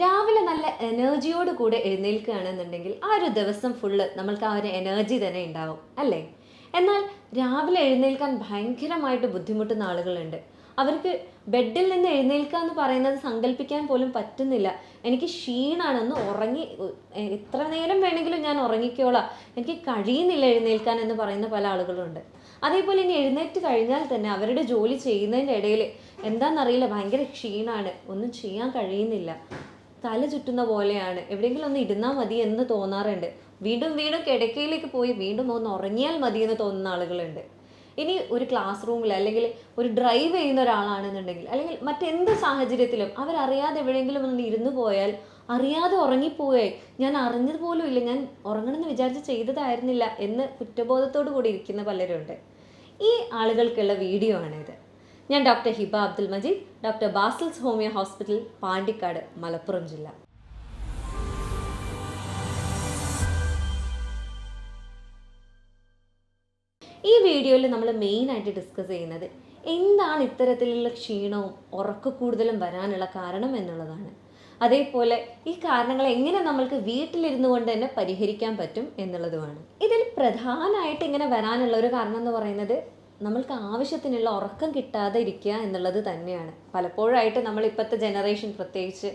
രാവിലെ നല്ല എനർജിയോട് കൂടെ എഴുന്നേൽക്കുകയാണെന്നുണ്ടെങ്കിൽ ആ ഒരു ദിവസം ഫുള്ള് നമ്മൾക്ക് ആ ഒരു എനർജി തന്നെ ഉണ്ടാവും അല്ലേ? എന്നാൽ രാവിലെ എഴുന്നേൽക്കാൻ ഭയങ്കരമായിട്ട് ബുദ്ധിമുട്ടുന്ന ആളുകളുണ്ട്. അവർക്ക് ബെഡിൽ നിന്ന് എഴുന്നേൽക്കുക എന്ന് പറയുന്നത് സങ്കല്പിക്കാൻ പോലും പറ്റുന്നില്ല. എനിക്ക് ക്ഷീണമാണ്, ഒന്ന് ഉറങ്ങി എത്ര നേരം വേണമെങ്കിലും ഞാൻ ഉറങ്ങിക്കോളാം, എനിക്ക് കഴിയുന്നില്ല എഴുന്നേൽക്കാൻ എന്ന് പറയുന്ന പല ആളുകളുണ്ട്. അതേപോലെ ഇനി എഴുന്നേറ്റ് കഴിഞ്ഞാൽ തന്നെ അവരുടെ ജോലി ചെയ്യുന്നതിൻ്റെ ഇടയിൽ എന്താണെന്നറിയില്ല, ഭയങ്കര ക്ഷീണമാണ്, ഒന്നും ചെയ്യാൻ കഴിയുന്നില്ല, തല ചുറ്റുന്ന പോലെയാണ്, എവിടെയെങ്കിലും ഒന്ന് ഇരുന്നാൽ മതി എന്ന് തോന്നാറുണ്ട്. വീണ്ടും വീണ്ടും കിടക്കയിലേക്ക് പോയി വീണ്ടും ഒന്ന് ഉറങ്ങിയാൽ മതി എന്ന് തോന്നുന്ന ആളുകളുണ്ട്. ഇനി ഒരു ക്ലാസ് റൂമിൽ അല്ലെങ്കിൽ ഒരു ഡ്രൈവ് ചെയ്യുന്ന ഒരാളാണെന്നുണ്ടെങ്കിൽ അല്ലെങ്കിൽ മറ്റെന്ത് സാഹചര്യത്തിലും അവരറിയാതെ എവിടെയെങ്കിലും ഒന്ന് ഇരുന്ന് പോയാൽ അറിയാതെ ഉറങ്ങിപ്പോയി, ഞാൻ അറിഞ്ഞതുപോലും ഇല്ല, ഞാൻ ഉറങ്ങണമെന്ന് വിചാരിച്ച് ചെയ്തതായിരുന്നില്ല എന്ന് കുറ്റബോധത്തോടു കൂടി ഇരിക്കുന്ന പലരുണ്ട്. ഈ ആളുകൾക്കുള്ള വീഡിയോ ആണിത്. ഞാൻ doctor Hiba Abdul Majeed, doctor Basil's homeo hospital, Pandikkad, Malappuram ജില്ല. ഈ വീഡിയോയിൽ നമ്മൾ മെയിനായിട്ട് ഡിസ്കസ് ചെയ്യുന്നത് എന്താണ് ഇത്തരത്തിലുള്ള ക്ഷീണവും ഉറക്കക്കൂടുതലും വരാനുള്ള കാരണം എന്നുള്ളതാണ്. അതേപോലെ ഈ കാരണങ്ങൾ എങ്ങനെ നമ്മൾക്ക് വീട്ടിലിരുന്നു കൊണ്ട് തന്നെ പരിഹരിക്കാൻ പറ്റും എന്നുള്ളതുമാണ്. ഇതിൽ പ്രധാനമായിട്ട് ഇങ്ങനെ വരാനുള്ള ഒരു കാരണം എന്ന് പറയുന്നത് നമ്മൾക്ക് ആവശ്യത്തിനുള്ള ഉറക്കം കിട്ടാതെ ഇരിക്കുക എന്നുള്ളത് തന്നെയാണ്. പലപ്പോഴായിട്ട് നമ്മൾ ഇപ്പോഴത്തെ ജനറേഷൻ പ്രത്യേകിച്ച്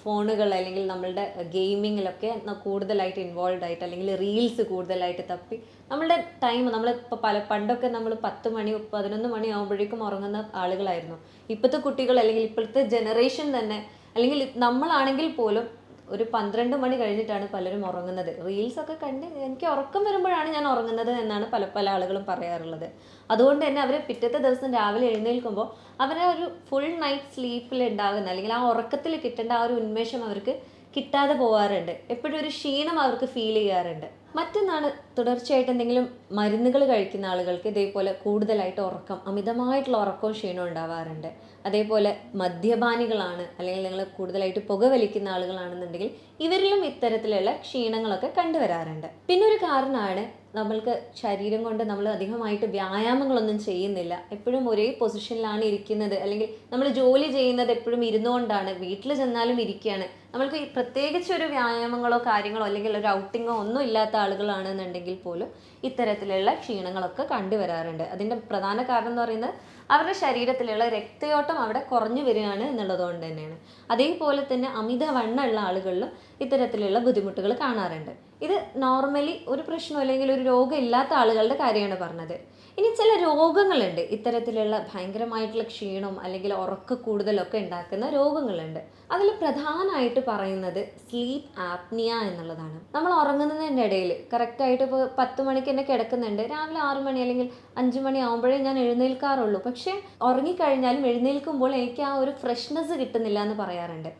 ഫോണുകൾ അല്ലെങ്കിൽ നമ്മളുടെ ഗെയിമിങ്ങിലൊക്കെ കൂടുതലായിട്ട് ഇൻവോൾവ് ആയിട്ട് അല്ലെങ്കിൽ റീൽസ് കൂടുതലായിട്ട് തപ്പി നമ്മളുടെ ടൈം നമ്മളിപ്പോൾ പണ്ടൊക്കെ നമ്മൾ 10 മണി 11 മണി ആകുമ്പോഴേക്കും ഉറങ്ങുന്ന ആളുകളായിരുന്നു. ഇപ്പോഴത്തെ കുട്ടികൾ അല്ലെങ്കിൽ ഇപ്പോഴത്തെ ജനറേഷൻ തന്നെ അല്ലെങ്കിൽ നമ്മളാണെങ്കിൽ പോലും ഒരു 12 മണി കഴിഞ്ഞിട്ടാണ് പലരും ഉറങ്ങുന്നത്. റീൽസൊക്കെ കണ്ട് എനിക്ക് ഉറക്കം വരുമ്പോഴാണ് ഞാൻ ഉറങ്ങുന്നത് എന്നാണ് പല ആളുകളും പറയാറുള്ളത്. അതുകൊണ്ട് തന്നെ അവർ പിറ്റത്തെ ദിവസം രാവിലെ എഴുന്നേൽക്കുമ്പോൾ അവരെ ഒരു ഫുൾ നൈറ്റ് സ്ലീപ്പിൽ ഉണ്ടാകുന്ന അല്ലെങ്കിൽ ആ ഉറക്കത്തിൽ കിട്ടേണ്ട ആ ഒരു ഉന്മേഷം അവർക്ക് കിട്ടാതെ പോകാറുണ്ട്. എപ്പോഴും ഒരു ക്ഷീണം അവർക്ക് ഫീൽ ചെയ്യാറുണ്ട്. മറ്റൊന്നാണ്, തുടർച്ചയായിട്ട് എന്തെങ്കിലും മരുന്നുകൾ കഴിക്കുന്ന ആളുകൾക്ക് ഇതേപോലെ കൂടുതലായിട്ട് അമിതമായിട്ടുള്ള ഉറക്കവും ക്ഷീണവും ഉണ്ടാവാറുണ്ട്. അതേപോലെ മദ്യപാനികളാണ് അല്ലെങ്കിൽ നിങ്ങൾ കൂടുതലായിട്ട് പുകവലിക്കുന്ന ആളുകളാണെന്നുണ്ടെങ്കിൽ ഇവരിലും ഇത്തരത്തിലുള്ള ക്ഷീണങ്ങളൊക്കെ കണ്ടുവരാറുണ്ട്. പിന്നെ ഒരു കാരണമാണ് നമ്മൾക്ക് ശരീരം കൊണ്ട് നമ്മൾ അധികമായിട്ട് വ്യായാമങ്ങളൊന്നും ചെയ്യുന്നില്ല, എപ്പോഴും ഒരേ പൊസിഷനിലാണ് ഇരിക്കുന്നത്, അല്ലെങ്കിൽ നമ്മൾ ജോലി ചെയ്യുന്നത് എപ്പോഴും ഇരുന്നുകൊണ്ടാണ്, വീട്ടിൽ ചെന്നാലും ഇരിക്കുകയാണ്. നമ്മൾക്ക് പ്രത്യേകിച്ച് ഒരു വ്യായാമങ്ങളോ കാര്യങ്ങളോ അല്ലെങ്കിൽ ഒരു ഔട്ടിങ്ങോ ഒന്നും ഇല്ലാത്ത ആളുകളാണെന്നുണ്ടെങ്കിൽ പോലും ഇത്തരത്തിലുള്ള ക്ഷീണങ്ങളൊക്കെ കണ്ടുവരാറുണ്ട്. അതിൻ്റെ പ്രധാന കാരണം എന്ന് പറയുന്നത് അവരുടെ ശരീരത്തിലുള്ള രക്തയോട്ടം അവിടെ കുറഞ്ഞു വരികയാണ് എന്നുള്ളതുകൊണ്ട് തന്നെയാണ്. അതേപോലെ തന്നെ അമിതവണ്ണമുള്ള ആളുകളിലും ഇത്തരത്തിലുള്ള ബുദ്ധിമുട്ടുകൾ കാണാറുണ്ട്. ഇത് നോർമലി ഒരു പ്രശ്നം അല്ലെങ്കിൽ ഒരു രോഗം ഇല്ലാത്ത ആളുകളുടെ കാര്യമാണ് പറഞ്ഞത്. ഇനി ചില രോഗങ്ങളുണ്ട്, ഇത്തരത്തിലുള്ള ഭയങ്കരമായിട്ടുള്ള ക്ഷീണവും അല്ലെങ്കിൽ ഉറക്ക കൂടുതലൊക്കെ ഉണ്ടാക്കുന്ന രോഗങ്ങളുണ്ട്. അതിൽ പ്രധാനമായിട്ട് പറയുന്നത് സ്ലീപ്പ് ആപ്നിയ എന്നുള്ളതാണ്. നമ്മൾ ഉറങ്ങുന്നതിൻ്റെ ഇടയിൽ കറക്റ്റായിട്ട് ഇപ്പോൾ 10 മണിക്ക് തന്നെ കിടക്കുന്നുണ്ട്, രാവിലെ 6 മണി അല്ലെങ്കിൽ 5 മണി ആകുമ്പോഴേ ഞാൻ എഴുന്നേൽക്കാറുള്ളൂ, പക്ഷേ ഉറങ്ങിക്കഴിഞ്ഞാലും എഴുന്നേൽക്കുമ്പോൾ എനിക്ക് ആ ഒരു ഫ്രഷ്നെസ് കിട്ടുന്നില്ല എന്ന് പറയാറുണ്ട്.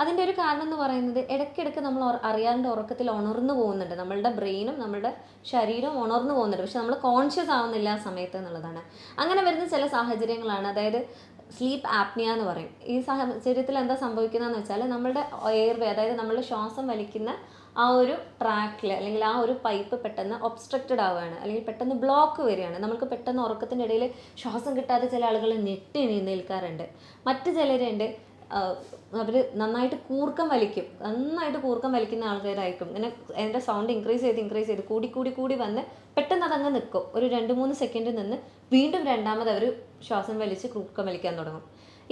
അതിൻ്റെ ഒരു കാരണം എന്ന് പറയുന്നത് ഇടയ്ക്കിടയ്ക്ക് നമ്മൾ അറിയാണ്ട് ഉറക്കത്തിൽ ഉണർന്നു പോകുന്നുണ്ട്, നമ്മളുടെ ബ്രെയിനും നമ്മളുടെ ശരീരവും ഉണർന്നു പോകുന്നുണ്ട്, പക്ഷെ നമ്മൾ കോൺഷ്യസ് ആവുന്നില്ല ആ സമയത്ത് എന്നുള്ളതാണ്. അങ്ങനെ വരുന്ന ചില സാഹചര്യങ്ങളാണ്, അതായത് സ്ലീപ്പ് ആപ്നിയ എന്ന് പറയും. ഈ സാഹചര്യത്തിൽ എന്താ സംഭവിക്കുന്നതെന്ന് വെച്ചാൽ നമ്മളുടെ എയർവേ, അതായത് നമ്മളുടെ ശ്വാസം വലിക്കുന്ന ആ ഒരു ട്രാക്കിൽ അല്ലെങ്കിൽ ആ ഒരു പൈപ്പ് പെട്ടെന്ന് ഒബ്സ്ട്രക്റ്റഡ് ആവുകയാണ് അല്ലെങ്കിൽ പെട്ടെന്ന് ബ്ലോക്ക് വരികയാണ്. നമുക്ക് പെട്ടെന്ന് ഉറക്കത്തിൻ്റെ ഇടയിൽ ശ്വാസം കിട്ടാതെ ചില ആളുകൾ ഞെട്ടി എഴുന്നേൽക്കാറുണ്ട്. മറ്റു ചിലരുണ്ട്, അവർ നന്നായിട്ട് കൂർക്കം വലിക്കുന്ന ആൾക്കാരായിരിക്കും. ഇങ്ങനെ എൻ്റെ സൗണ്ട് ഇൻക്രീസ് ചെയ്ത് കൂടി വന്ന് പെട്ടെന്ന് അതങ്ങ് നിൽക്കും. ഒരു 2-3 സെക്കൻഡ് നിന്ന് വീണ്ടും രണ്ടാമത് അവർ ശ്വാസം വലിച്ച് കൂർക്കം വലിക്കാൻ തുടങ്ങും.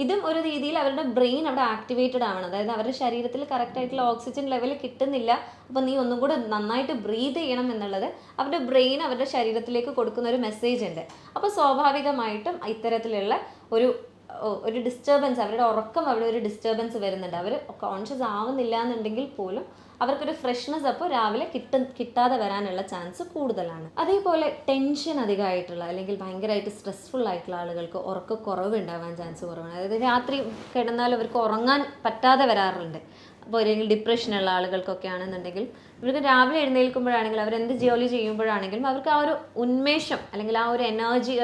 ഇതും ഒരു രീതിയിൽ അവരുടെ ബ്രെയിൻ അവിടെ ആക്ടിവേറ്റഡ് ആവണം, അതായത് അവരുടെ ശരീരത്തിൽ കറക്റ്റായിട്ടുള്ള ഓക്സിജൻ ലെവൽ കിട്ടുന്നില്ല, അപ്പോൾ നീ ഒന്നും കൂടെ നന്നായിട്ട് ബ്രീത്ത് ചെയ്യണം എന്നുള്ളത് അവരുടെ ബ്രെയിൻ അവരുടെ ശരീരത്തിലേക്ക് കൊടുക്കുന്ന ഒരു മെസ്സേജ് ഉണ്ട്. അപ്പോൾ സ്വാഭാവികമായിട്ടും ഇത്തരത്തിലുള്ള ഒരു ഡിസ്റ്റർബൻസ്, അവരുടെ ഉറക്കം അവിടെ ഒരു ഡിസ്റ്റർബൻസ് വരുന്നുണ്ട്. അവർ കോൺഷ്യസ് ആവുന്നില്ല എന്നുണ്ടെങ്കിൽ പോലും അവർക്കൊരു ഫ്രഷ്നെസ് അപ്പോൾ രാവിലെ കിട്ടാതെ വരാനുള്ള ചാൻസ് കൂടുതലാണ്. അതേപോലെ ടെൻഷൻ അധികമായിട്ടുള്ള അല്ലെങ്കിൽ ഭയങ്കരമായിട്ട് സ്ട്രെസ്ഫുൾ ആയിട്ടുള്ള ആളുകൾക്ക് ഉറക്കക്കുറവ് ഉണ്ടാവാൻ ചാൻസ് കുറവാണ്. അതായത് രാത്രി കിടന്നാൽ അവർക്ക് ഉറങ്ങാൻ പറ്റാതെ വരാറുണ്ട്. അപ്പോൾ അല്ലെങ്കിൽ ഡിപ്രഷനുള്ള ആളുകൾക്കൊക്കെ ആണെന്നുണ്ടെങ്കിൽ ഇവർക്ക് രാവിലെ എഴുന്നേൽക്കുമ്പോഴാണെങ്കിലും അവരെന്ത് ജോലി ചെയ്യുമ്പോഴാണെങ്കിലും അവർക്ക് ആ ഒരു ഉന്മേഷം അല്ലെങ്കിൽ ആ ഒരു എനർജി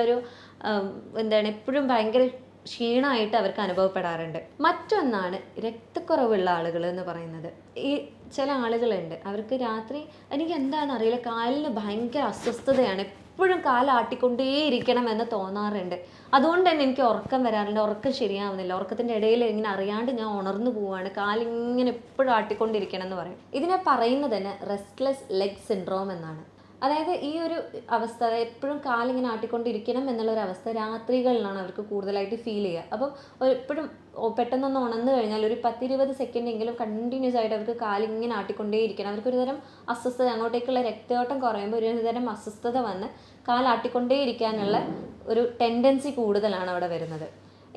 എപ്പോഴും ഭയങ്കര ക്ഷീണമായിട്ട് അവർക്ക് അനുഭവപ്പെടാറുണ്ട്. മറ്റൊന്നാണ് രക്തക്കുറവുള്ള ആളുകൾ എന്ന് പറയുന്നത്. ഈ ചില ആളുകളുണ്ട്, അവർക്ക് രാത്രി എനിക്ക് എന്താണെന്ന് അറിയില്ല, കാലിന് ഭയങ്കര അസ്വസ്ഥതയാണ്, എപ്പോഴും കാലാട്ടിക്കൊണ്ടേയിരിക്കണം എന്ന് തോന്നാറുണ്ട്. അതുകൊണ്ട് തന്നെ എനിക്ക് ഉറക്കം വരാറുണ്ട്, ഉറക്കം ശരിയാവുന്നില്ല, ഉറക്കത്തിൻ്റെ ഇടയിൽ ഇങ്ങനെ അറിയാണ്ട് ഞാൻ ഉണർന്നു പോവുകയാണ്, കാലിങ്ങനെ എപ്പോഴും ആട്ടിക്കൊണ്ടിരിക്കണം എന്ന് പറയും. ഇതിനെ പറയുന്നത് തന്നെ റെസ്റ്റ്ലെസ് ലെഗ് സിൻഡ്രോം എന്നാണ്. അതായത് ഈ ഒരു അവസ്ഥ, എപ്പോഴും കാലിങ്ങനെ ആട്ടിക്കൊണ്ടിരിക്കണം എന്നുള്ളൊരു അവസ്ഥ രാത്രികളിലാണ് അവർക്ക് കൂടുതലായിട്ട് ഫീൽ ചെയ്യുക. അപ്പം എപ്പോഴും പെട്ടെന്നൊന്ന് ഉണർന്നു കഴിഞ്ഞാൽ ഒരു 10-20 സെക്കൻഡെങ്കിലും കണ്ടിന്യൂസ് ആയിട്ട് അവർക്ക് കാലിങ്ങനെ ആട്ടിക്കൊണ്ടേയിരിക്കണം. അവർക്കൊരു തരം അസ്വസ്ഥത, അങ്ങോട്ടേക്കുള്ള രക്തയോട്ടം കുറയുമ്പോൾ ഒരു തരം അസ്വസ്ഥത വന്ന് കാലാട്ടിക്കൊണ്ടേയിരിക്കാനുള്ള ഒരു ടെൻഡൻസി കൂടുതലാണ് അവിടെ വരുന്നത്.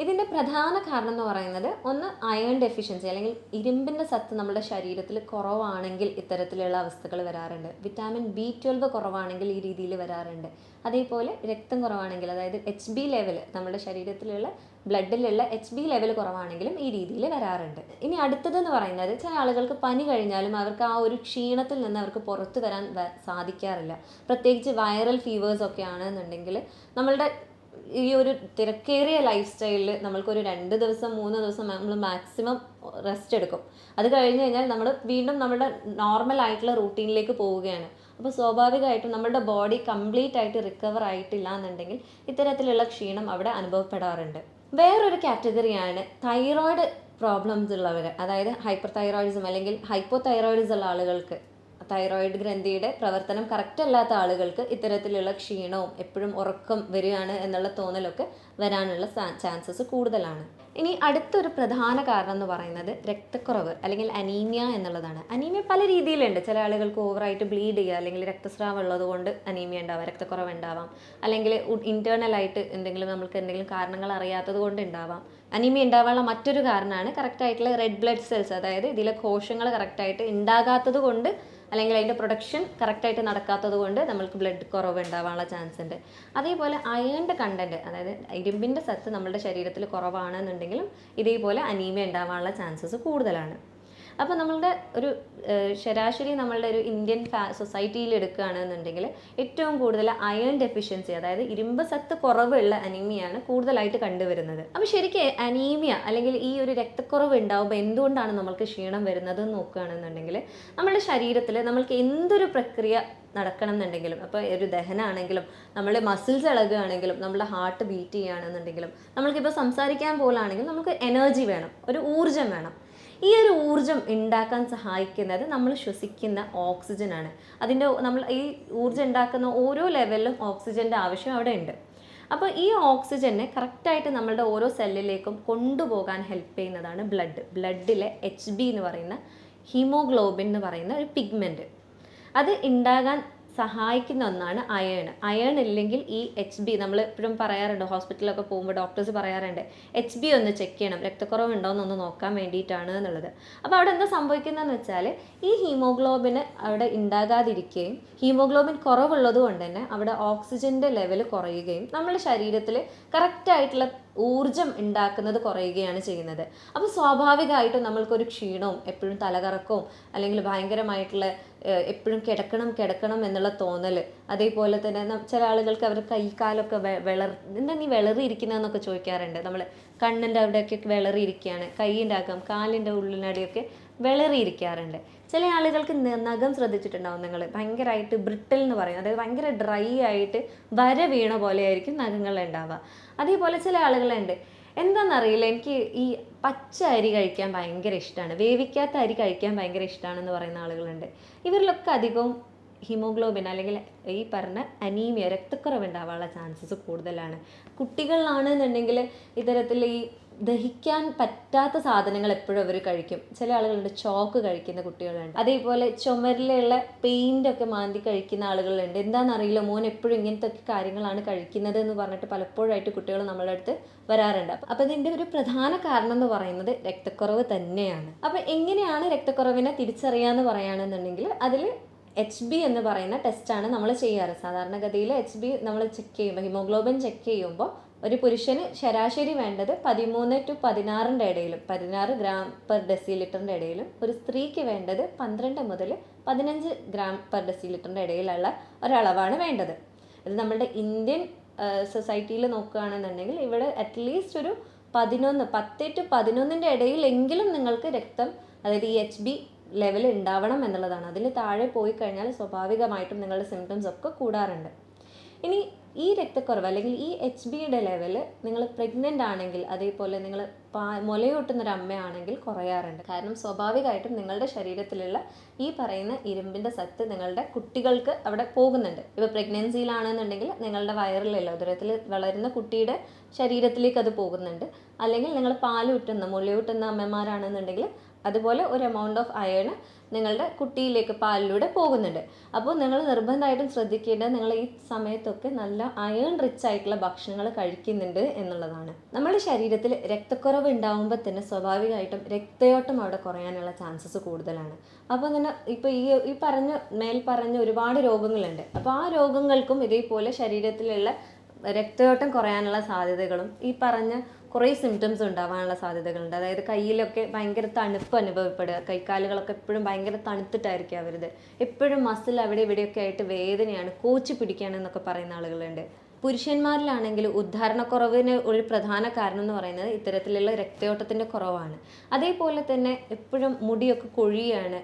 ഇതിൻ്റെ പ്രധാന കാരണം എന്ന് പറയുന്നത് ഒന്ന് അയൺ ഡെഫിഷ്യൻസി, അല്ലെങ്കിൽ ഇരുമ്പിൻ്റെ സത്ത് നമ്മുടെ ശരീരത്തിൽ കുറവാണെങ്കിൽ ഇത്തരത്തിലുള്ള അവസ്ഥകൾ വരാറുണ്ട്. വിറ്റാമിൻ B12 കുറവാണെങ്കിൽ ഈ രീതിയിൽ വരാറുണ്ട്. അതേപോലെ രക്തം കുറവാണെങ്കിൽ, അതായത് HB ലെവൽ, നമ്മുടെ ശരീരത്തിലുള്ള ബ്ലഡിലുള്ള HB ലെവൽ കുറവാണെങ്കിലും ഈ രീതിയിൽ വരാറുണ്ട്. ഇനി അടുത്തതെന്ന് പറയുന്നത്, ചില ആളുകൾക്ക് പനി കഴിഞ്ഞാലും അവർക്ക് ആ ഒരു ക്ഷീണത്തിൽ നിന്ന് അവർക്ക് പുറത്തു വരാൻ സാധിക്കാറില്ല. പ്രത്യേകിച്ച് വൈറൽ ഫീവേഴ്സ് ഒക്കെ ആണെന്നുണ്ടെങ്കിൽ നമ്മളുടെ ഈ ഒരു തിരക്കേറിയ ലൈഫ് സ്റ്റൈലിൽ നമ്മൾക്കൊരു 2 ദിവസം 3 ദിവസം നമ്മൾ മാക്സിമം റെസ്റ്റ് എടുക്കും. അത് കഴിഞ്ഞ് കഴിഞ്ഞാൽ നമ്മൾ വീണ്ടും നമ്മുടെ നോർമൽ ആയിട്ടുള്ള റൂട്ടീനിലേക്ക് പോവുകയാണ്. അപ്പോൾ സ്വാഭാവികമായിട്ടും നമ്മുടെ ബോഡി കംപ്ലീറ്റ് ആയിട്ട് റിക്കവർ ആയിട്ടില്ല എന്നുണ്ടെങ്കിൽ ഇത്തരത്തിലുള്ള ക്ഷീണം അവിടെ അനുഭവപ്പെടാറുണ്ട്. വേറൊരു കാറ്റഗറിയാണ് തൈറോയ്ഡ് പ്രോബ്ലംസ് ഉള്ളവർ, അതായത് ഹൈപ്പർ തൈറോയിഡിസം അല്ലെങ്കിൽ ഹൈപ്പോ തൈറോയിഡിസം ഉള്ള ആളുകൾക്ക്, തൈറോയിഡ് ഗ്രന്ഥിയുടെ പ്രവർത്തനം കറക്റ്റ് അല്ലാത്ത ആളുകൾക്ക് ഇത്തരത്തിലുള്ള ക്ഷീണവും എപ്പോഴും ഉറക്കം വരികയാണ് എന്നുള്ള തോന്നലൊക്കെ വരാനുള്ള ചാൻസസ് കൂടുതലാണ്. ഇനി അടുത്തൊരു പ്രധാന കാരണം എന്ന് പറയുന്നത് രക്തക്കുറവ് അല്ലെങ്കിൽ അനീമിയ എന്നുള്ളതാണ്. അനീമിയ പല രീതിയിലുണ്ട്. ചില ആളുകൾക്ക് ഓവറായിട്ട് ബ്ലീഡ് ചെയ്യുക, അല്ലെങ്കിൽ രക്തസ്രാവം ഉള്ളത് കൊണ്ട് അനീമിയ ഉണ്ടാവാം, രക്തക്കുറവ് ഉണ്ടാവാം, അല്ലെങ്കിൽ ഇൻറ്റേർണലായിട്ട് എന്തെങ്കിലും കാരണങ്ങൾ അറിയാത്തത് കൊണ്ട് ഉണ്ടാവാം. അനീമിയ ഉണ്ടാവാനുള്ള മറ്റൊരു കാരണമാണ് കറക്റ്റായിട്ടുള്ള റെഡ് ബ്ലഡ് സെൽസ്, അതായത് ഇതിലെ കോശങ്ങൾ കറക്റ്റായിട്ട് ഉണ്ടാകാത്തത് കൊണ്ട്, അല്ലെങ്കിൽ അതിൻ്റെ പ്രൊഡക്ഷൻ കറക്റ്റായിട്ട് നടക്കാത്തത് കൊണ്ട് നമ്മൾക്ക് ബ്ലഡ് കുറവ് ഉണ്ടാവാനുള്ള ചാൻസ് ഉണ്ട്. അതേപോലെ അയേണിൻ്റെ കണ്ടൻറ്റ്, അതായത് ഇരുമ്പിൻ്റെ സത്ത് നമ്മുടെ ശരീരത്തിൽ കുറവാണെന്നുണ്ടെങ്കിലും ഇതേപോലെ അനീമിയ ഉണ്ടാവാനുള്ള ചാൻസസ് കൂടുതലാണ്. അപ്പോൾ നമ്മളുടെ ഒരു ശരാശരി നമ്മളുടെ ഒരു ഇന്ത്യൻ സൊസൈറ്റിയിൽ എടുക്കുകയാണെന്നുണ്ടെങ്കിൽ ഏറ്റവും കൂടുതൽ അയൺ ഡെഫിഷ്യൻസി, അതായത് ഇരുമ്പ് സത്ത് കുറവുള്ള അനീമിയാണ് കൂടുതലായിട്ട് കണ്ടുവരുന്നത്. അപ്പോൾ ശരിക്കും അനീമിയ അല്ലെങ്കിൽ ഈ ഒരു രക്തക്കുറവ് ഉണ്ടാവുമ്പോൾ എന്തുകൊണ്ടാണ് നമ്മൾക്ക് ക്ഷീണം വരുന്നത് എന്ന് നോക്കുകയാണെന്നുണ്ടെങ്കിൽ, നമ്മുടെ ശരീരത്തിൽ നമ്മൾക്ക് എന്തൊരു പ്രക്രിയ നടക്കണം എന്നുണ്ടെങ്കിലും, അപ്പോൾ ഒരു ദഹനമാണെങ്കിലും, നമ്മൾ മസിൽസ് ഇളകുകയാണെങ്കിലും, നമ്മുടെ ഹാർട്ട് ബീറ്റ് ചെയ്യുകയാണെന്നുണ്ടെങ്കിലും, നമ്മൾക്കിപ്പോൾ സംസാരിക്കാൻ പോലാണെങ്കിലും നമുക്ക് എനർജി വേണം, ഒരു ഊർജ്ജം വേണം. ഈ ഒരു ഊർജ്ജം ഉണ്ടാക്കാൻ സഹായിക്കുന്നത് നമ്മൾ ശ്വസിക്കുന്ന ഓക്സിജനാണ്. നമ്മൾ ഈ ഊർജ്ജം ഉണ്ടാക്കുന്ന ഓരോ ലെവലിലും ഓക്സിജൻ്റെ ആവശ്യം അവിടെ ഉണ്ട്. അപ്പോൾ ഈ ഓക്സിജനെ കറക്റ്റായിട്ട് നമ്മളുടെ ഓരോ സെല്ലിലേക്കും കൊണ്ടുപോകാൻ ഹെൽപ്പ് ചെയ്യുന്നതാണ് ബ്ലഡിലെ HB എന്ന് പറയുന്ന ഹീമോഗ്ലോബിൻ എന്ന് പറയുന്ന ഒരു പിഗ്മെൻറ്റ്. അത് ഉണ്ടാകാൻ സഹായിക്കുന്ന ഒന്നാണ് അയേൺ ഇല്ലെങ്കിൽ ഈ HB, നമ്മൾ എപ്പോഴും പറയാറുണ്ട്, ഹോസ്പിറ്റലിലൊക്കെ പോകുമ്പോൾ ഡോക്ടേഴ്സ് പറയാറുണ്ട് HB ഒന്ന് ചെക്ക് ചെയ്യണം, രക്തക്കുറവ് ഉണ്ടോയെന്നൊന്ന് നോക്കാൻ വേണ്ടിയിട്ടാണ് എന്നുള്ളത്. അപ്പോൾ അവിടെ എന്താ സംഭവിക്കുന്നതെന്ന് വെച്ചാൽ, ഈ ഹീമോഗ്ലോബിന് അവിടെ ഉണ്ടാകാതിരിക്കുകയും ഹീമോഗ്ലോബിൻ കുറവുള്ളത് കൊണ്ട് തന്നെ അവിടെ ഓക്സിജൻ്റെ ലെവൽ കുറയുകയും നമ്മുടെ ശരീരത്തിൽ കറക്റ്റായിട്ടുള്ള ഊർജ്ജം ഉണ്ടാക്കുന്നത് കുറയുകയാണ് ചെയ്യുന്നത്. അപ്പോൾ സ്വാഭാവികമായിട്ടും നമ്മൾക്കൊരു ക്ഷീണവും എപ്പോഴും തലകറക്കവും അല്ലെങ്കിൽ ഭയങ്കരമായിട്ടുള്ള എപ്പോഴും കിടക്കണം എന്നുള്ള തോന്നൽ, അതേപോലെ തന്നെ ചില ആളുകൾക്ക് അവർ കൈകാലൊക്കെ എന്താ നീ വിളറിയിരിക്കുന്നതെന്നൊക്കെ ചോദിക്കാറുണ്ട്. നമ്മൾ കണ്ണിൻ്റെ അവിടെയൊക്കെ വിളറിയിരിക്കുകയാണ്, കൈയിൻ്റെ അകം, കാലിൻ്റെ ഉള്ളിനടിയൊക്കെ വിളറിയിരിക്കാറുണ്ട്. ചില ആളുകൾക്ക് നഖം ശ്രദ്ധിച്ചിട്ടുണ്ടാവും നിങ്ങൾ, ഭയങ്കരമായിട്ട് ബ്രിട്ടിൽ എന്ന് പറയും, അതായത് ഭയങ്കര ഡ്രൈ ആയിട്ട് വര വീണ പോലെ ആയിരിക്കും നഖങ്ങളുണ്ടാവുക. അതേപോലെ ചില ആളുകളുണ്ട്, എന്താണെന്നറിയില്ല, എനിക്ക് ഈ പച്ച അരി കഴിക്കാൻ ഭയങ്കര ഇഷ്ടമാണ്, വേവിക്കാത്ത അരി കഴിക്കാൻ ഭയങ്കര ഇഷ്ടമാണെന്ന് പറയുന്ന ആളുകളുണ്ട്. ഇവരിലൊക്കെ അധികവും ഹീമോഗ്ലോബിൻ അല്ലെങ്കിൽ ഈ പറഞ്ഞ അനീമിയ, രക്തക്കുറവ് ഉണ്ടാവാനുള്ള ചാൻസസ് കൂടുതലാണ്. കുട്ടികളിലാണെന്നുണ്ടെങ്കിൽ ഇത്തരത്തിൽ ഈ ദഹിക്കാൻ പറ്റാത്ത സാധനങ്ങൾ എപ്പോഴും അവർ കഴിക്കും. ചില ആളുകളുണ്ട് ചോക്ക് കഴിക്കുന്ന കുട്ടികളുണ്ട്. അതേപോലെ ചുമരിലുള്ള പെയിൻ്റൊക്കെ മാന്തി കഴിക്കുന്ന ആളുകളുണ്ട്. എന്താണെന്നറിയില്ല, മോൻ എപ്പോഴും ഇങ്ങനത്തെ കാര്യങ്ങളാണ് കഴിക്കുന്നത് എന്ന് പറഞ്ഞിട്ട് പലപ്പോഴായിട്ട് കുട്ടികൾ നമ്മളുടെ അടുത്ത് വരാറുണ്ട്. അപ്പോൾ ഇതിൻ്റെ ഒരു പ്രധാന കാരണം എന്ന് പറയുന്നത് രക്തക്കുറവ് തന്നെയാണ്. അപ്പോൾ എങ്ങനെയാണ് രക്തക്കുറവിനെ തിരിച്ചറിയാമെന്ന് പറയുകയാണെന്നുണ്ടെങ്കിൽ, അതിൽ HB എന്ന് പറയുന്ന ടെസ്റ്റാണ് നമ്മൾ ചെയ്യാറ്. സാധാരണഗതിയിൽ HB നമ്മൾ ചെക്ക് ചെയ്യുമ്പോൾ, ഹീമോഗ്ലോബിൻ ചെക്ക് ചെയ്യുമ്പോൾ ഒരു പുരുഷന് ശരാശരി വേണ്ടത് 13 to 16 ഇടയിലും, 16 ഗ്രാം പെർ ഡെസിലിറ്ററിൻ്റെ ഇടയിലും, ഒരു സ്ത്രീക്ക് വേണ്ടത് 12 മുതൽ 15 ഗ്രാം പെർ ഡെസിലിറ്ററിൻ്റെ ഇടയിലുള്ള ഒരളവാണ് വേണ്ടത്. ഇത് നമ്മുടെ ഇന്ത്യൻ സൊസൈറ്റിയിൽ നോക്കുകയാണെന്നുണ്ടെങ്കിൽ ഇവിടെ അറ്റ്ലീസ്റ്റ് ഒരു 10 to 11 ഇടയിലെങ്കിലും നിങ്ങൾക്ക് രക്തം, അതായത് ഈ HB ലെവൽ ഉണ്ടാവണം എന്നുള്ളതാണ്. അതിൽ താഴെ പോയി കഴിഞ്ഞാൽ സ്വാഭാവികമായിട്ടും നിങ്ങളുടെ സിംറ്റംസ് ഒക്കെ കൂടാറുണ്ട്. ഇനി ഈ രക്തക്കുറവ് അല്ലെങ്കിൽ ഈ HBയുടെ ലെവല് നിങ്ങൾ പ്രഗ്നൻ്റ് ആണെങ്കിൽ, അതേപോലെ നിങ്ങൾ മുലയൂട്ടുന്നൊരു അമ്മയാണെങ്കിൽ കുറയാറുണ്ട്. കാരണം സ്വാഭാവികമായിട്ടും നിങ്ങളുടെ ശരീരത്തിലുള്ള ഈ പറയുന്ന ഇരുമ്പിൻ്റെ സത്ത് നിങ്ങളുടെ കുട്ടികൾക്ക് അവിടെ പോകുന്നുണ്ട്. ഇപ്പോൾ പ്രഗ്നൻസിയിലാണെന്നുണ്ടെങ്കിൽ നിങ്ങളുടെ വയറിലല്ല, ഉദരത്തിൽ വളരുന്ന കുട്ടിയുടെ ശരീരത്തിലേക്ക് അത് പോകുന്നുണ്ട്. അല്ലെങ്കിൽ നിങ്ങൾ മുലയൂട്ടുന്ന അമ്മമാരാണെന്നുണ്ടെങ്കിൽ അതുപോലെ ഒരു എമൗണ്ട് ഓഫ് അയൺ നിങ്ങളുടെ കുട്ടിയിലേക്ക് പാലിലൂടെ പോകുന്നുണ്ട്. അപ്പോൾ നിങ്ങൾ നിർബന്ധമായിട്ടും ശ്രദ്ധിക്കേണ്ടത് നിങ്ങൾ ഈ സമയത്തൊക്കെ നല്ല അയൺ റിച്ച് ആയിട്ടുള്ള ഭക്ഷണങ്ങൾ കഴിക്കുന്നുണ്ട് എന്നുള്ളതാണ്. നമ്മുടെ ശരീരത്തിൽ രക്തക്കുറവ് ഉണ്ടാകുമ്പോൾ തന്നെ സ്വാഭാവികമായിട്ടും രക്തയോട്ടം അവിടെ കുറയാനുള്ള ചാൻസസ് കൂടുതലാണ്. അപ്പോൾ തന്നെ ഇപ്പോൾ ഈ മേൽ പറഞ്ഞ ഒരുപാട് രോഗങ്ങളുണ്ട്. അപ്പോൾ ആ രോഗങ്ങൾക്കും ഇതേപോലെ ശരീരത്തിലുള്ള രക്തയോട്ടം കുറയാനുള്ള സാധ്യതകളും ഈ പറഞ്ഞ കുറേ സിംറ്റംസ് ഉണ്ടാവാനുള്ള സാധ്യതകളുണ്ട്. അതായത് കയ്യിലൊക്കെ ഭയങ്കര തണുപ്പ് അനുഭവപ്പെടുക, കൈക്കാലുകളൊക്കെ എപ്പോഴും ഭയങ്കര തണുത്തിട്ടായിരിക്കും അവരുത്, എപ്പോഴും മസിൽ അവിടെ ഇവിടെയൊക്കെ ആയിട്ട് വേദനയാണ്, കോച്ചി പിടിക്കുകയാണെന്നൊക്കെ പറയുന്ന ആളുകളുണ്ട്. പുരുഷന്മാരിലാണെങ്കിൽ ഉദ്ധാരണക്കുറവിന് ഒരു പ്രധാന കാരണം എന്ന് പറയുന്നത് ഇത്തരത്തിലുള്ള രക്തയോട്ടത്തിൻ്റെ കുറവാണ്. അതേപോലെ തന്നെ എപ്പോഴും മുടിയൊക്കെ കൊഴിയാണ്,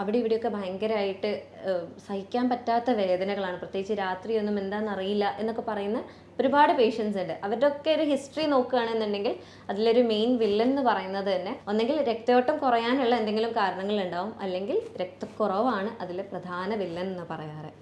അവിടെ ഇവിടെയൊക്കെ ഭയങ്കരമായിട്ട് സഹിക്കാൻ പറ്റാത്ത വേദനകളാണ്, പ്രത്യേകിച്ച് രാത്രിയൊന്നും എന്താണെന്നറിയില്ല എന്നൊക്കെ പറയുന്ന ഒരുപാട് പേഷ്യൻസ് ഉണ്ട്. അവരുടെയൊക്കെ ഒരു ഹിസ്റ്ററി നോക്കുകയാണെന്നുണ്ടെങ്കിൽ അതിലൊരു മെയിൻ വില്ലൻ എന്ന് പറയുന്നത് തന്നെ ഒന്നെങ്കിൽ രക്തയോട്ടം കുറയാനുള്ള എന്തെങ്കിലും കാരണങ്ങളുണ്ടാവും, അല്ലെങ്കിൽ രക്തക്കുറവാണ് അതിൽ പ്രധാന വില്ലൻ എന്ന് പറയാറ്.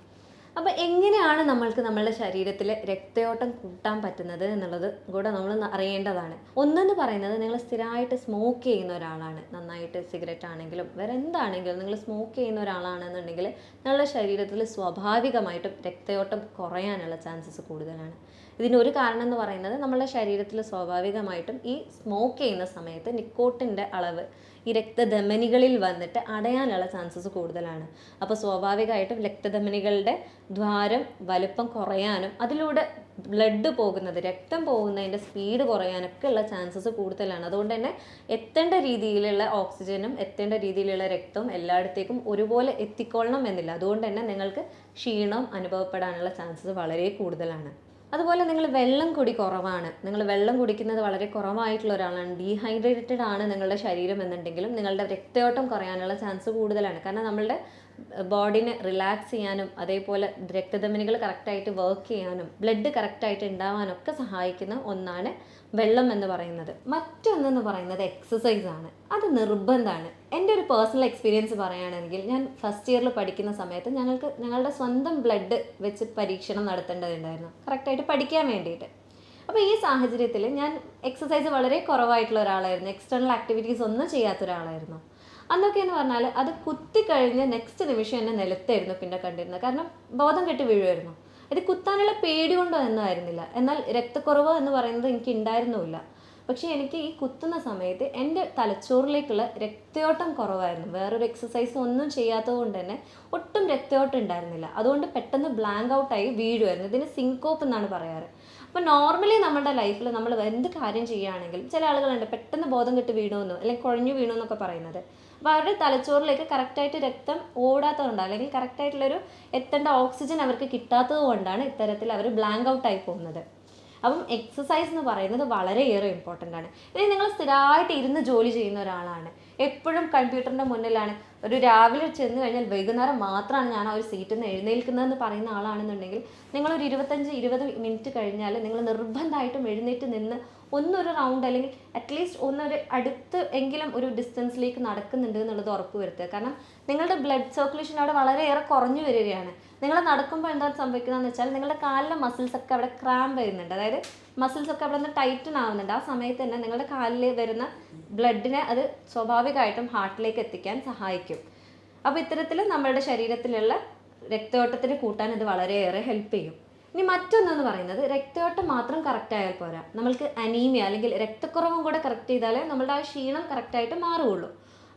അപ്പോൾ എങ്ങനെയാണ് നമ്മളുടെ ശരീരത്തിൽ രക്തയോട്ടം കൂട്ടാൻ പറ്റുന്നത് എന്നുള്ളത് കൂടെ നമ്മൾ അറിയേണ്ടതാണ്. ഒന്നെന്ന് പറയുന്നത്, നിങ്ങൾ സ്ഥിരമായിട്ട് സ്മോക്ക് ചെയ്യുന്ന ഒരാളാണ്, നന്നായിട്ട് സിഗരറ്റ് ആണെങ്കിലും വേറെ എന്താണെങ്കിലും നിങ്ങൾ സ്മോക്ക് ചെയ്യുന്ന ഒരാളാണെന്നുണ്ടെങ്കിൽ നിങ്ങളുടെ ശരീരത്തിൽ സ്വാഭാവികമായിട്ടും രക്തയോട്ടം കുറയാനുള്ള ചാൻസസ് കൂടുതലാണ്. ഇതിനൊരു കാരണം എന്ന് പറയുന്നത് നമ്മുടെ ശരീരത്തിൽ സ്വാഭാവികമായിട്ടും ഈ സ്മോക്ക് ചെയ്യുന്ന സമയത്ത് നിക്കോട്ടിൻ്റെ അളവ് ഈ രക്തധമനികളിൽ വന്നിട്ട് അടയാനുള്ള ചാൻസസ് കൂടുതലാണ്. അപ്പോൾ സ്വാഭാവികമായിട്ടും രക്തധമനികളുടെ ദ്വാരം വലുപ്പം കുറയാനും അതിലൂടെ ബ്ലഡ് പോകുന്നത്, രക്തം പോകുന്നതിൻ്റെ സ്പീഡ് കുറയാനൊക്കെ ഉള്ള ചാൻസസ് കൂടുതലാണ്. അതുകൊണ്ട് തന്നെ എത്തേണ്ട രീതിയിലുള്ള ഓക്സിജനും എത്തേണ്ട രീതിയിലുള്ള രക്തവും എല്ലായിടത്തേക്കും ഒരുപോലെ എത്തിക്കൊള്ളണം എന്നില്ല. അതുകൊണ്ട് തന്നെ നിങ്ങൾക്ക് ക്ഷീണം അനുഭവപ്പെടാനുള്ള ചാൻസസ് വളരെ കൂടുതലാണ്. അതുപോലെ നിങ്ങൾ വെള്ളം കുടി കുറവാണ്, നിങ്ങൾ വെള്ളം കുടിക്കുന്നത് വളരെ കുറവായിട്ടുള്ള ഒരാളാണ്, ഡീഹൈഡ്രേറ്റഡ് ആണ് നിങ്ങളുടെ ശരീരം എന്നുണ്ടെങ്കിലും നിങ്ങളുടെ രക്തയോട്ടം കുറയാനുള്ള ചാൻസ് കൂടുതലാണ്. കാരണം നമ്മളുടെ ബോഡീനെ റിലാക്സ് ചെയ്യാനും അതേപോലെ രക്തധമനികൾ കറക്റ്റായിട്ട് വർക്ക് ചെയ്യാനും ബ്ലഡ് കറക്റ്റായിട്ട് ഉണ്ടാവാനൊക്കെ സഹായിക്കുന്ന ഒന്നാണ് വെള്ളം എന്ന് പറയുന്നത്. മറ്റൊന്നെന്ന് പറയുന്നത് എക്സസൈസ് ആണ്. അത് നിർബന്ധമാണ്. എൻ്റെ ഒരു പേഴ്സണൽ എക്സ്പീരിയൻസ് പറയുകയാണെങ്കിൽ, ഞാൻ ഫസ്റ്റ് ഇയറിൽ പഠിക്കുന്ന സമയത്ത് ഞങ്ങളുടെ സ്വന്തം ബ്ലഡ് വെച്ച് പരീക്ഷണം നടത്തേണ്ടതുണ്ടായിരുന്നു, കറക്റ്റായിട്ട് പഠിക്കാൻ വേണ്ടിയിട്ട്. അപ്പോൾ ഈ സാഹചര്യത്തിൽ ഞാൻ എക്സസൈസ് വളരെ കുറവായിട്ടുള്ള ഒരാളായിരുന്നു, എക്സ്റ്റേണൽ ആക്ടിവിറ്റീസ് ഒന്നും ചെയ്യാത്ത ഒരാളായിരുന്നു. അന്നൊക്കെ എന്ന് പറഞ്ഞാൽ അത് കുത്തിക്കഴിഞ്ഞ് നെക്സ്റ്റ് നിമിഷം എന്നെ നിലത്തായിരുന്നു പിന്നെ കണ്ടിരുന്നത്. കാരണം ബോധം കെട്ടി വീഴുമായിരുന്നു. ഇത് കുത്താനുള്ള പേടി കൊണ്ടോ എന്നായിരുന്നില്ല, എന്നാൽ രക്തക്കുറവ് എന്ന് പറയുന്നത് എനിക്ക് ഉണ്ടായിരുന്നില്ല. പക്ഷേ എനിക്ക് ഈ കുത്തുന്ന സമയത്ത് എൻ്റെ തലച്ചോറിലേക്കുള്ള രക്തയോട്ടം കുറവായിരുന്നു. വേറൊരു എക്സസൈസ് ഒന്നും ചെയ്യാത്തത് കൊണ്ട് തന്നെ ഒട്ടും രക്തയോട്ടം ഉണ്ടായിരുന്നില്ല. അതുകൊണ്ട് പെട്ടെന്ന് ബ്ലാങ്ക് ഔട്ടായി വീഴുമായിരുന്നു. ഇതിന് സിങ്കോപ്പ് എന്നാണ് പറയാറ്. അപ്പോൾ നോർമലി നമ്മുടെ ലൈഫിൽ നമ്മൾ എന്ത് കാര്യം ചെയ്യുകയാണെങ്കിലും ചില ആളുകളുണ്ട് പെട്ടെന്ന് ബോധം കെട്ട് വീണമെന്നോ അല്ലെങ്കിൽ കുഴഞ്ഞു വീണമെന്നൊക്കെ പറയുന്നത്. അപ്പോൾ അവരുടെ തലച്ചോറിലേക്ക് കറക്റ്റായിട്ട് രക്തം ഓടാത്തതുകൊണ്ട് അല്ലെങ്കിൽ കറക്റ്റായിട്ടുള്ളൊരു എത്തേണ്ട ഓക്സിജൻ അവർക്ക് കിട്ടാത്തത് കൊണ്ടാണ് ഇത്തരത്തിൽ അവർ ബ്ലാങ്ക് ഔട്ടായി പോകുന്നത്. അപ്പം എക്സസൈസ് എന്ന് പറയുന്നത് വളരെയേറെ ഇമ്പോർട്ടൻ്റ് ആണ്. ഇനി നിങ്ങൾ സ്ഥിരമായിട്ട് ഇരുന്ന് ജോലി ചെയ്യുന്ന ഒരാളാണ്, എപ്പോഴും കമ്പ്യൂട്ടറിൻ്റെ മുന്നിലാണ്, ഒരു രാവിലെ ചെന്ന് കഴിഞ്ഞാൽ വൈകുന്നേരം മാത്രമാണ് ഞാൻ ആ ഒരു സീറ്റിൽ നിന്ന് എഴുന്നേൽക്കുന്നതെന്ന് പറയുന്ന ആളാണെന്നുണ്ടെങ്കിൽ നിങ്ങളൊരു 25-20 മിനിറ്റ് കഴിഞ്ഞാൽ നിങ്ങൾ നിർബന്ധമായിട്ടും എഴുന്നേറ്റ് നിന്ന് ഒന്നൊരു റൗണ്ട് അല്ലെങ്കിൽ അറ്റ്ലീസ്റ്റ് ഒന്നൊരു അടുത്ത് എങ്കിലും ഒരു ഡിസ്റ്റൻസിലേക്ക് നടക്കുന്നുണ്ട് എന്നുള്ളത് ഉറപ്പ് വരുത്തുക. കാരണം നിങ്ങളുടെ ബ്ലഡ് സർക്കുലേഷൻ അവിടെ വളരെയേറെ കുറഞ്ഞു വരികയാണ്. നിങ്ങൾ നടക്കുമ്പോൾ എന്താണ് സംഭവിക്കുന്നതെന്ന് വെച്ചാൽ നിങ്ങളുടെ കാലിലെ മസിൽസൊക്കെ അവിടെ ക്രാമ്പ് വരുന്നുണ്ട്, അതായത് മസിൽസൊക്കെ അവിടെ നിന്ന് ടൈറ്റൻ ആവുന്നുണ്ട്. ആ സമയത്ത് തന്നെ നിങ്ങളുടെ കാലിൽ വരുന്ന ബ്ലഡിനെ അത് സ്വാഭാവികമായിട്ടും ഹാർട്ടിലേക്ക് എത്തിക്കാൻ സഹായിക്കും. അപ്പോൾ ഇത്തരത്തിൽ നമ്മളുടെ ശരീരത്തിലുള്ള രക്തയോട്ടത്തിന് കൂട്ടാൻ ഇത് വളരെയേറെ ഹെൽപ്പ് ചെയ്യും. ഇനി മറ്റൊന്നെന്ന് പറയുന്നത്, രക്തയോട്ടം മാത്രം കറക്റ്റ് ആയാൽ പോരാ, നമ്മൾക്ക് അനീമിയ അല്ലെങ്കിൽ രക്തക്കുറവും കൂടെ കറക്റ്റ് ചെയ്താലേ നമ്മളുടെ ആ ക്ഷീണം കറക്റ്റായിട്ട് മാറുകയുള്ളൂ.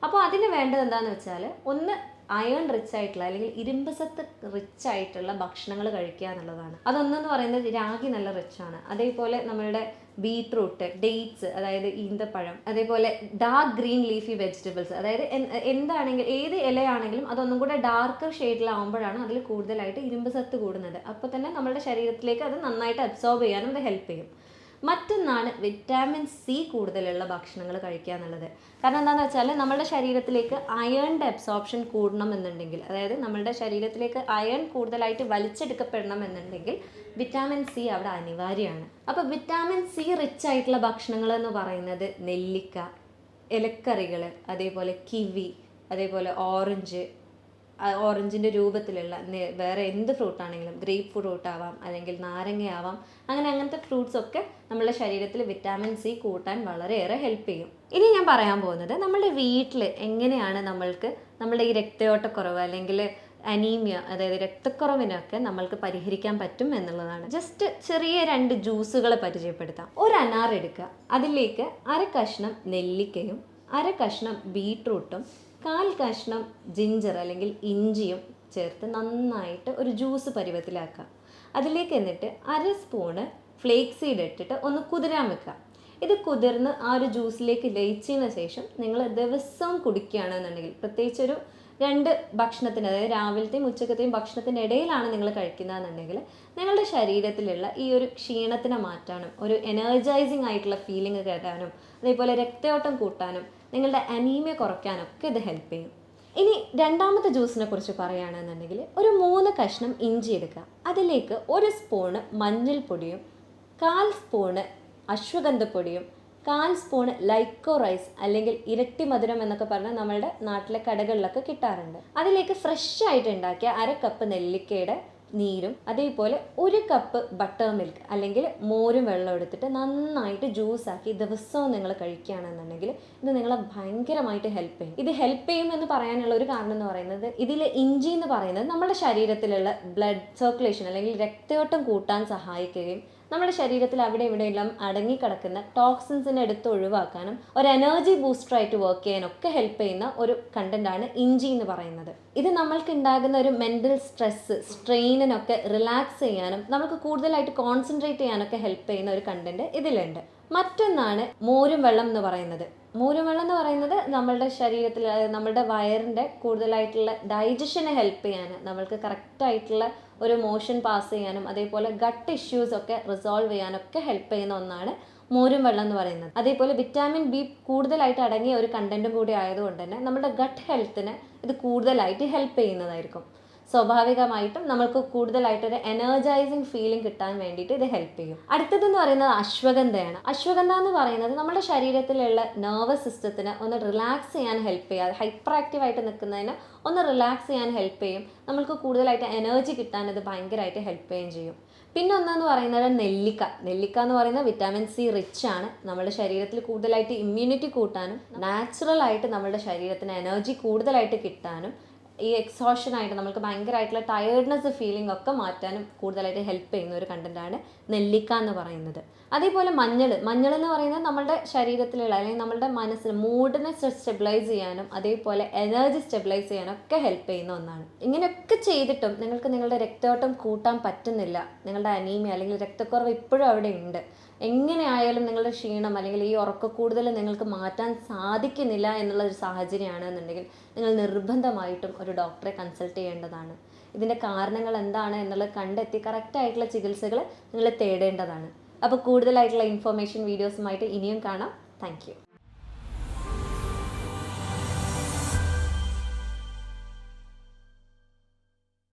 അപ്പോൾ അതിന് വേണ്ടത് എന്താണെന്ന് വെച്ചാൽ, ഒന്ന് അയൺ റിച്ച് ആയിട്ടുള്ള അല്ലെങ്കിൽ ഇരുമ്പസത്ത് റിച്ച് ആയിട്ടുള്ള ഭക്ഷണങ്ങൾ കഴിക്കുക എന്നുള്ളതാണ്. അതൊന്നെന്ന് പറയുന്നത് രാഗി നല്ല റിച്ചാണ്, അതേപോലെ നമ്മളുടെ ബീട്രൂട്ട്, ഡേറ്റ്സ് അതായത് ഈന്തപ്പഴം, അതേപോലെ ഡാർക്ക് ഗ്രീൻ ലീഫി വെജിറ്റബിൾസ്, അതായത് എന്താണെങ്കിൽ ഏത് ഇലയാണെങ്കിലും അതൊന്നും കൂടെ ഡാർക്കർ ഷെയ്ഡിലാവുമ്പോഴാണ് അതിൽ കൂടുതലായിട്ട് ഇരുമ്പ് സത്ത് കൂടുന്നത്. അപ്പോൾ തന്നെ നമ്മുടെ ശരീരത്തിലേക്ക് അത് നന്നായിട്ട് അബ്സോർബ് ചെയ്യാനും അത് ഹെൽപ്പ് ചെയ്യും. മറ്റൊന്നാണ് വിറ്റാമിൻ സി കൂടുതലുള്ള ഭക്ഷണങ്ങൾ കഴിക്കുക എന്നുള്ളത്. കാരണം എന്താണെന്ന് വെച്ചാൽ നമ്മുടെ ശരീരത്തിലേക്ക് അയണിൻ്റെ അബ്സോർപ്ഷൻ കൂടണം എന്നുണ്ടെങ്കിൽ, അതായത് നമ്മുടെ ശരീരത്തിലേക്ക് അയൺ കൂടുതലായിട്ട് വലിച്ചെടുക്കപ്പെടണം എന്നുണ്ടെങ്കിൽ വിറ്റാമിൻ സി അവിടെ അനിവാര്യമാണ്. അപ്പോൾ വിറ്റാമിൻ സി റിച്ച് ആയിട്ടുള്ള ഭക്ഷണങ്ങൾ എന്ന് പറയുന്നത് നെല്ലിക്ക, ഇലക്കറികൾ, അതേപോലെ കിവി, അതേപോലെ ഓറഞ്ചിൻ്റെ രൂപത്തിലുള്ള വേറെ എന്ത് ഫ്രൂട്ടാണെങ്കിലും, ഗ്രേപ്പ് ഫ്രൂട്ട് ആവാം, അല്ലെങ്കിൽ നാരങ്ങയാവാം, അങ്ങനത്തെ ഫ്രൂട്ട്സൊക്കെ നമ്മുടെ ശരീരത്തിൽ വിറ്റാമിൻ സി കൂട്ടാൻ വളരെയേറെ ഹെൽപ്പ് ചെയ്യും. ഇനി ഞാൻ പറയാൻ പോകുന്നത് നമ്മുടെ വീട്ടിൽ എങ്ങനെയാണ് നമ്മളുടെ ഈ രക്തയോട്ടക്കുറവ് അല്ലെങ്കിൽ അനീമിയ, അതായത് രക്തക്കുറവിനൊക്കെ നമ്മൾക്ക് പരിഹരിക്കാൻ പറ്റും എന്നുള്ളതാണ്. ജസ്റ്റ് ചെറിയ 2 ജ്യൂസുകൾ പരിചയപ്പെടുത്താം. ഒരു അനാർ എടുക്കുക, അതിലേക്ക് 1/2 കഷ്ണം നെല്ലിക്കയും 1/2 കഷ്ണം ബീട്രൂട്ടും 1/4 കഷ്ണം ജിഞ്ചർ അല്ലെങ്കിൽ ഇഞ്ചിയും ചേർത്ത് നന്നായിട്ട് ഒരു ജ്യൂസ് പരുവത്തിലാക്കുക. അതിലേക്ക് എന്നിട്ട് 1/2 സ്പൂണ് ഫ്ലേക്സ് സീഡ് ഇട്ടിട്ട് ഒന്ന് കുതിരാൻ വെക്കുക. ഇത് കുതിർന്ന് ആ ഒരു ജ്യൂസിലേക്ക് ലയിച്ചതിന് ശേഷം നിങ്ങൾ ദിവസവും കുടിക്കുകയാണെന്നുണ്ടെങ്കിൽ, പ്രത്യേകിച്ച് ഒരു 2 ഭക്ഷണത്തിന്, അതായത് രാവിലത്തെയും ഉച്ചക്കത്തെയും ഭക്ഷണത്തിൻ്റെ ഇടയിലാണ് നിങ്ങൾ കഴിക്കുന്നതെന്നുണ്ടെങ്കിൽ നിങ്ങളുടെ ശരീരത്തിലുള്ള ഈ ഒരു ക്ഷീണത്തിനെ മാറ്റാനും ഒരു എനർജൈസിങ് ആയിട്ടുള്ള ഫീലിംഗ് കിട്ടാനും അതേപോലെ രക്തയോട്ടം കൂട്ടാനും നിങ്ങളുടെ അനീമിയ കുറയ്ക്കാനൊക്കെ ഇത് ഹെൽപ്പ് ചെയ്യും. ഇനി രണ്ടാമത്തെ ജ്യൂസിനെ കുറിച്ച് പറയുകയാണെന്നുണ്ടെങ്കിൽ ഒരു 3 കഷ്ണം ഇഞ്ചി എടുക്കുക. അതിലേക്ക് 1 സ്പൂണ് മഞ്ഞൾപ്പൊടിയും 1/4 സ്പൂണ് അശ്വഗന്ധപ്പൊടിയും 1/4 സ്പൂണ് ലൈക്കോ റൈസ് അല്ലെങ്കിൽ ഇരട്ടി മധുരം എന്നൊക്കെ പറഞ്ഞാൽ നമ്മളുടെ നാട്ടിലെ കടകളിലൊക്കെ കിട്ടാറുണ്ട്. അതിലേക്ക് ഫ്രഷ് ആയിട്ട് ഉണ്ടാക്കിയ 1/2 കപ്പ് നെല്ലിക്കയുടെ നീരും അതേപോലെ 1 കപ്പ് ബട്ടർ മിൽക്ക് അല്ലെങ്കിൽ മോരും വെള്ളം എടുത്തിട്ട് നന്നായിട്ട് ജ്യൂസാക്കി ദിവസവും നിങ്ങൾ കഴിക്കുകയാണെന്നുണ്ടെങ്കിൽ ഇത് നിങ്ങളെ ഭയങ്കരമായിട്ട് ഹെൽപ്പ് ചെയ്യും. ഇത് ഹെൽപ്പ് ചെയ്യും എന്ന് പറയാനുള്ള ഒരു കാരണം എന്ന് പറയുന്നത്, ഇതിൽ ഇഞ്ചി എന്ന് പറയുന്നത് നമ്മുടെ ശരീരത്തിലുള്ള ബ്ലഡ് സർക്കുലേഷൻ അല്ലെങ്കിൽ രക്തയോട്ടം കൂട്ടാൻ സഹായിക്കുകയും നമ്മുടെ ശരീരത്തിൽ അവിടെ ഇവിടെയെല്ലാം അടങ്ങിക്കിടക്കുന്ന ടോക്സിൻസിനെ എടുത്ത് ഒഴിവാക്കാനും ഒരു എനർജി ബൂസ്റ്ററായിട്ട് വർക്ക് ചെയ്യാനൊക്കെ ഹെൽപ്പ് ചെയ്യുന്ന ഒരു കണ്ടന്റാണ് ഇഞ്ചി എന്ന് പറയുന്നത്. ഇത് നമ്മൾക്ക് ഉണ്ടാകുന്ന ഒരു മെൻ്റൽ സ്ട്രെയിനിനൊക്കെ റിലാക്സ് ചെയ്യാനും നമുക്ക് കൂടുതലായിട്ട് കോൺസെൻട്രേറ്റ് ചെയ്യാനൊക്കെ ഹെൽപ്പ് ചെയ്യുന്ന ഒരു കണ്ടന്റ് ഇതിലുണ്ട്. മറ്റൊന്നാണ് മോരും വെള്ളം എന്ന് പറയുന്നത്. മോരും വെള്ളം എന്ന് പറയുന്നത് നമ്മളുടെ ശരീരത്തിൽ, നമ്മളുടെ വയറിൻ്റെ കൂടുതലായിട്ടുള്ള ഡൈജഷനെ ഹെൽപ്പ് ചെയ്യാൻ, നമ്മൾക്ക് കറക്റ്റായിട്ടുള്ള ഒരു മോഷൻ പാസ് ചെയ്യാനും അതേപോലെ ഗട്ട് ഇഷ്യൂസ് ഒക്കെ റിസോൾവ് ചെയ്യാനൊക്കെ ഹെൽപ്പ് ചെയ്യുന്ന ഒന്നാണ് മോരും വെള്ളം എന്ന് പറയുന്നത്. അതേപോലെ വിറ്റാമിൻ ബി കൂടുതലായിട്ട് അടങ്ങിയ ഒരു കണ്ടന്റും കൂടി ആയതുകൊണ്ട് തന്നെ നമ്മുടെ ഗട്ട് ഹെൽത്തിന് ഇത് കൂടുതലായിട്ട് ഹെൽപ്പ് ചെയ്യുന്നതായിരിക്കും. സ്വാഭാവികമായിട്ടും നമുക്ക് കൂടുതലായിട്ടൊരു എനർജൈസിങ് ഫീലിംഗ് കിട്ടാൻ വേണ്ടിയിട്ട് ഇത് ഹെൽപ്പ് ചെയ്യും. അടുത്തതെന്ന് പറയുന്നത് അശ്വഗന്ധയാണ്. അശ്വഗന്ധ എന്ന് പറയുന്നത് നമ്മുടെ ശരീരത്തിലുള്ള നെർവസ് സിസ്റ്റത്തിന് ഒന്ന് റിലാക്സ് ചെയ്യാൻ ഹെൽപ്പ് ചെയ്യുക, ഹൈപ്പർ ആക്റ്റീവായിട്ട് നിൽക്കുന്നതിന് ഒന്ന് റിലാക്സ് ചെയ്യാൻ ഹെൽപ്പ് ചെയ്യും. നമ്മൾക്ക് കൂടുതലായിട്ട് എനർജി കിട്ടാൻ ഇത് ഭയങ്കരമായിട്ട് ഹെൽപ്പ് ചെയ്യുകയും ചെയ്യും. പിന്നെ ഒന്നെന്ന് പറയുന്നത് നെല്ലിക്ക എന്ന് പറയുന്നത് വിറ്റാമിൻ സി റിച്ച് ആണ്. നമ്മുടെ ശരീരത്തിൽ കൂടുതലായിട്ട് ഇമ്മ്യൂണിറ്റി കൂട്ടാനും നാച്ചുറലായിട്ട് നമ്മുടെ ശരീരത്തിന് എനർജി കൂടുതലായിട്ട് കിട്ടാനും ഈ എക്സോഷനായിട്ട് നമുക്ക് ഭയങ്കരമായിട്ടുള്ള ടയേർഡ്നെസ് ഫീലിംഗ് ഒക്കെ മാറ്റാനും കൂടുതലായിട്ട് ഹെൽപ്പ് ചെയ്യുന്ന ഒരു കണ്ടന്റാണ് നെല്ലിക്ക എന്ന് പറയുന്നത്. അതേപോലെ മഞ്ഞൾ എന്ന് പറയുന്നത് നമ്മുടെ ശരീരത്തിലുള്ള അല്ലെങ്കിൽ നമ്മുടെ മനസ്സിന് മൂഡിനെ സ്റ്റെബിലൈസ് ചെയ്യാനും അതേപോലെ എനർജി സ്റ്റെബിലൈസ് ചെയ്യാനും ഒക്കെ ഹെൽപ്പ് ചെയ്യുന്ന ഒന്നാണ്. ഇങ്ങനെയൊക്കെ ചെയ്തിട്ടും നിങ്ങൾക്ക് നിങ്ങളുടെ രക്തയോട്ടം കൂട്ടാൻ പറ്റുന്നില്ല, നിങ്ങളുടെ അനീമിയ അല്ലെങ്കിൽ രക്തക്കുറവ് ഇപ്പോഴും അവിടെ ഉണ്ട്, എങ്ങനെയായാലും നിങ്ങളുടെ ക്ഷീണം അല്ലെങ്കിൽ ഈ ഉറക്കക്കൂടുതൽ നിങ്ങൾക്ക് മാറ്റാൻ സാധിക്കുന്നില്ല എന്നുള്ളൊരു സാഹചര്യമാണെന്നുണ്ടെങ്കിൽ നിങ്ങൾ നിർബന്ധമായിട്ടും ഒരു ഡോക്ടറെ കൺസൾട്ട് ചെയ്യേണ്ടതാണ്. ഇതിൻ്റെ കാരണങ്ങൾ എന്താണ് എന്നുള്ളത് കണ്ടെത്തി കറക്റ്റായിട്ടുള്ള ചികിത്സകൾ നിങ്ങൾ തേടേണ്ടതാണ്. അപ്പോൾ കൂടുതലായിട്ടുള്ള ഇൻഫർമേഷൻ വീഡിയോസുമായിട്ട് ഇനിയും കാണാം. Thank you.